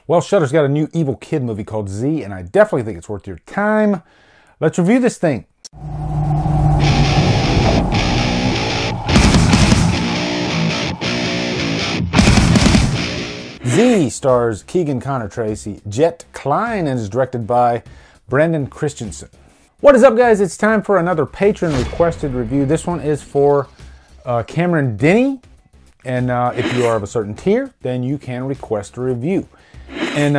Well, Shudder's got a new evil kid movie called Z, and I definitely think it's worth your time. Let's review this thing. Z stars Keegan Connor Tracy, Jet Klein, and is directed by Brandon Christensen. What is up, guys? It's time for another patron requested review. This one is for Cameron Denny, and if you are of a certain tier, then you can request a review. And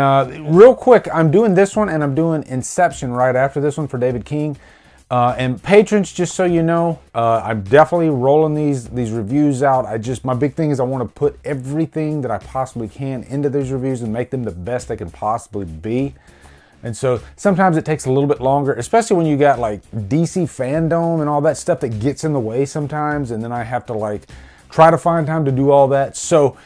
real quick, I'm doing this one, and I'm doing Inception right after this one for David King. And patrons, just so you know, I'm definitely rolling these reviews out. My big thing is I want to put everything that I possibly can into these reviews and make them the best they can possibly be. And so sometimes it takes a little bit longer, especially when you got like DC fandom and all that stuff that gets in the way sometimes. And then I have to like try to find time to do all that. So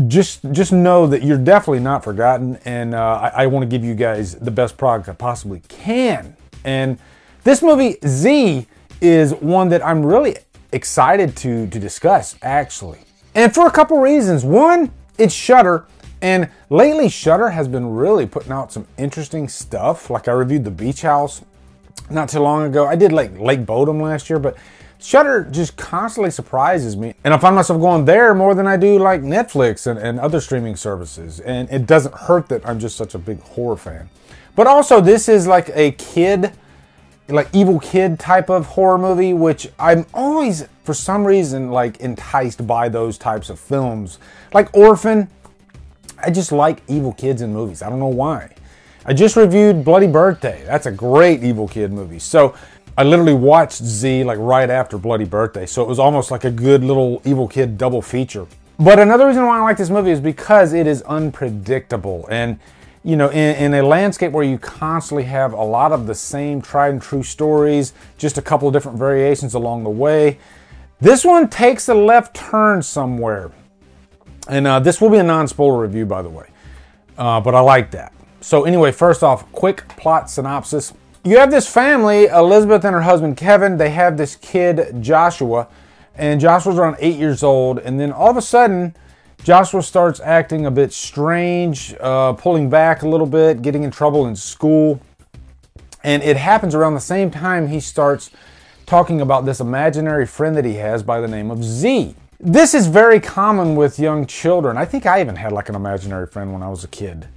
just know that you're definitely not forgotten. And I want to give you guys the best product I possibly can. And this movie, Z, is one that I'm really excited to discuss, actually. And for a couple reasons. One, it's Shudder. And lately, Shudder has been really putting out some interesting stuff. Like I reviewed The Beach House not too long ago. I did like Lake Bodom last year, but Shudder just constantly surprises me. And I find myself going there more than I do like Netflix and other streaming services. And it doesn't hurt that I'm just such a big horror fan. But also, this is like a kid, like evil kid type of horror movie, which I'm always, for some reason, like enticed by those types of films. Like Orphan. I just like evil kids in movies. I don't know why. I just reviewed Bloody Birthday. That's a great evil kid movie. So I literally watched Z like right after Bloody Birthday. So it was almost like a good little evil kid double feature. But another reason why I like this movie is because it is unpredictable. And, you know, in a landscape where you constantly have a lot of the same tried and true stories, just a couple of different variations along the way, this one takes a left turn somewhere. And this will be a non-spoiler review, by the way. But I like that. So anyway, first off, quick plot synopsis. You have this family, Elizabeth and her husband Kevin. They have this kid, Joshua. And Joshua's around 8 years old. And then all of a sudden, Joshua starts acting a bit strange, pulling back a little bit, getting in trouble in school. And it happens around the same time he starts talking about this imaginary friend that he has by the name of Z. This is very common with young children. I think I even had like an imaginary friend when I was a kid.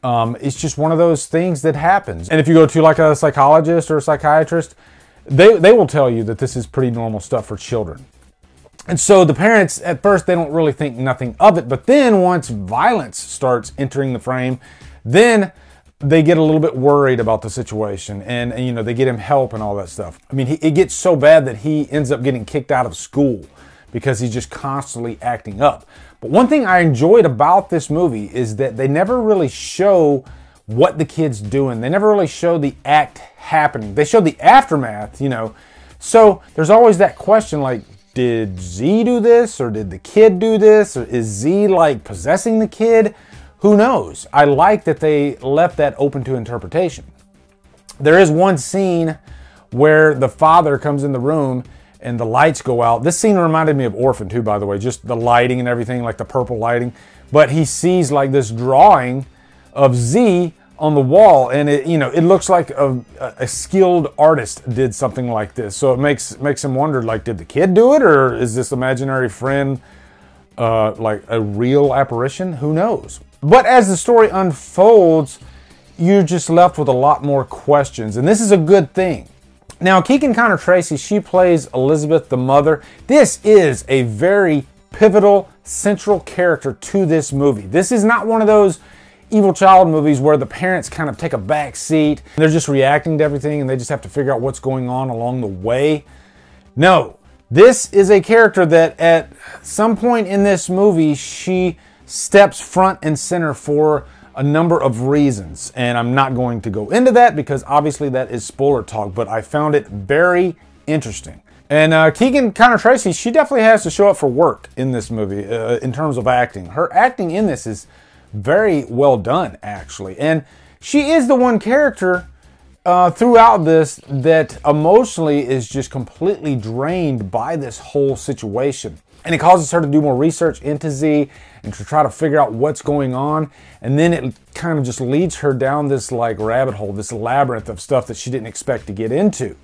It's just one of those things that happens. And if you go to like a psychologist or a psychiatrist, they will tell you that this is pretty normal stuff for children. And so the parents, at first, they don't really think nothing of it. But then once violence starts entering the frame, then they get a little bit worried about the situation. And you know, they get him help and all that stuff. I mean, it gets so bad that he ends up getting kicked out of school because he's just constantly acting up. But one thing I enjoyed about this movie is that they never really show what the kid's doing. They never really show the act happening. They show the aftermath, you know. So there's always that question like, did Z do this? Or did the kid do this? Or is Z like possessing the kid? Who knows? I like that they left that open to interpretation. There is one scene where the father comes in the room and the lights go out. This scene reminded me of Orphan too, by the way, just the lighting and everything, like the purple lighting. But he sees like this drawing of Z on the wall, and it, you know, it looks like a skilled artist did something like this. So it makes him wonder, like, did the kid do it, or is this imaginary friend like a real apparition? Who knows? But as the story unfolds, you're just left with a lot more questions, and this is a good thing. Now, Keegan Connor Tracy, she plays Elizabeth, the mother. This is a very pivotal, central character to this movie. This is not one of those evil child movies where the parents kind of take a back seat. They're just reacting to everything and they just have to figure out what's going on along the way. No, this is a character that at some point in this movie, she steps front and center for a number of reasons, and I'm not going to go into that because obviously that is spoiler talk, but I found it very interesting. And Keegan Connor Tracy, she definitely has to show up for work in this movie in terms of acting. Her acting in this is very well done, actually. And she is the one character throughout this that emotionally is just completely drained by this whole situation. And it causes her to do more research into Z and to try to figure out what's going on. And then it kind of just leads her down this like rabbit hole, this labyrinth of stuff that she didn't expect to get into.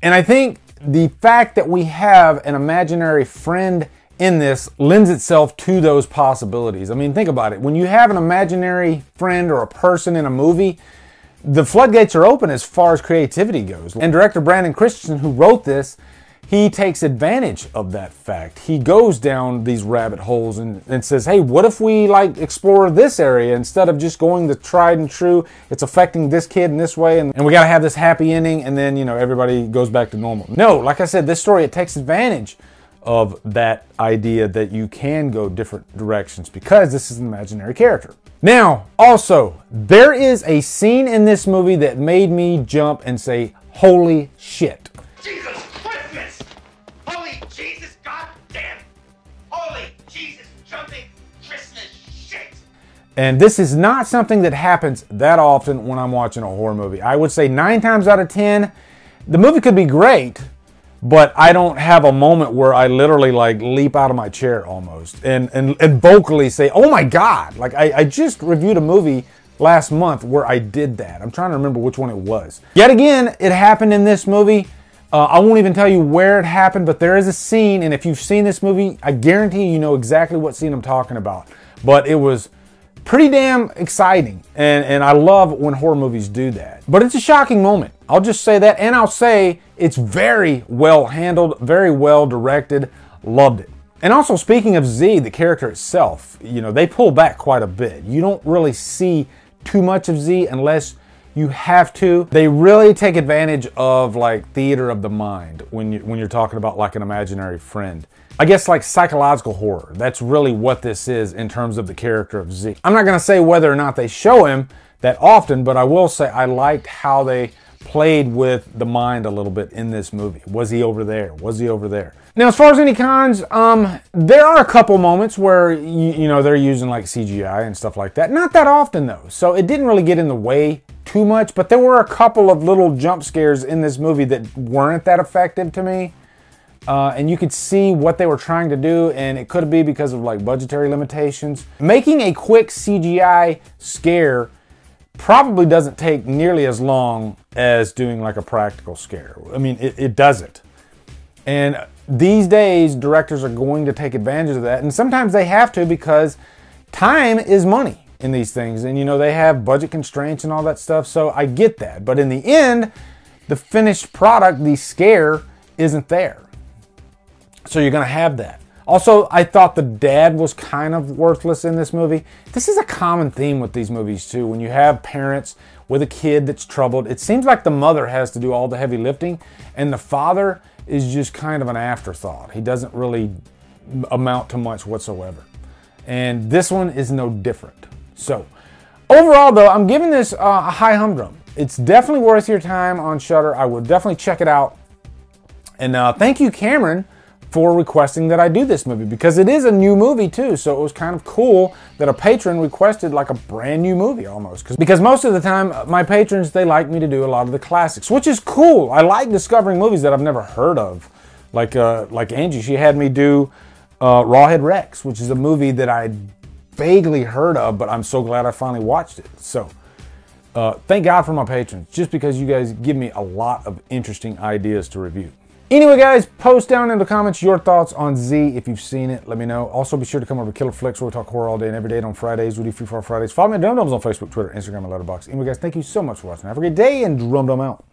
And I think the fact that we have an imaginary friend in this lends itself to those possibilities. I mean, think about it. When you have an imaginary friend or a person in a movie, the floodgates are open as far as creativity goes. And director Brandon Christensen, who wrote this, he takes advantage of that fact. He goes down these rabbit holes and says, hey, what if we like explore this area instead of just going the tried and true, it's affecting this kid in this way, and we got to have this happy ending, and then, you know, everybody goes back to normal. No, like I said, this story, it takes advantage of that idea that you can go different directions because this is an imaginary character. Now, also, there is a scene in this movie that made me jump and say, holy shit. Jesus Christmas! Holy Jesus goddamn! Holy Jesus jumping Christmas shit! And this is not something that happens that often when I'm watching a horror movie. I would say 9 times out of 10, the movie could be great, but I don't have a moment where I literally like leap out of my chair almost and vocally say, oh my God. Like I just reviewed a movie last month where I did that. I'm trying to remember which one it was. Yet again, it happened in this movie. I won't even tell you where it happened, but there is a scene, and if you've seen this movie, I guarantee you know exactly what scene I'm talking about. But it was pretty damn exciting, and I love when horror movies do that. But it's a shocking moment. I'll just say that, and I'll say it's very well handled, very well directed. Loved it. And also, speaking of Z, the character itself, you know, they pull back quite a bit. You don't really see too much of Z unless you have to. They really take advantage of like theater of the mind when you're talking about like an imaginary friend. I guess like psychological horror. That's really what this is in terms of the character of Z. I'm not going to say whether or not they show him that often, but I will say I liked how they played with the mind a little bit in this movie. Was he over there? Was he over there? Now, as far as any cons, there are a couple moments where, you know, they're using like CGI and stuff like that. Not that often though, so it didn't really get in the way too much, but there were a couple of little jump scares in this movie that weren't that effective to me. And you could see what they were trying to do, and it could be because of like budgetary limitations. Making a quick CGI scare probably doesn't take nearly as long as doing like a practical scare. I mean, it doesn't. And these days, directors are going to take advantage of that, and sometimes they have to because time is money in these things, and you know, they have budget constraints and all that stuff, so I get that. But in the end, the finished product, the scare, isn't there. So you're going to have that. Also, I thought the dad was kind of worthless in this movie. This is a common theme with these movies too. When you have parents with a kid that's troubled, it seems like the mother has to do all the heavy lifting, and the father is just kind of an afterthought. He doesn't really amount to much whatsoever. And this one is no different. So, overall though, I'm giving this a high humdrum. It's definitely worth your time on Shudder. I would definitely check it out. And thank you, Cameron, for requesting that I do this movie, because it is a new movie too, so it was kind of cool that a patron requested like a brand new movie almost. Because most of the time, my patrons, they like me to do a lot of the classics, which is cool. I like discovering movies that I've never heard of. Like Angie, she had me do Rawhead Rex, which is a movie that I vaguely heard of, but I'm so glad I finally watched it. So, thank God for my patrons, just because you guys give me a lot of interesting ideas to review. Anyway, guys, post down in the comments your thoughts on Z if you've seen it. Let me know. Also, be sure to come over to Killer Flicks, where we talk horror all day and every day. And on Fridays, we do Free For Fridays. Follow me at Drumdums on Facebook, Twitter, Instagram, and Letterboxd. Anyway, guys, thank you so much for watching. Have a great day, and Drumdum out.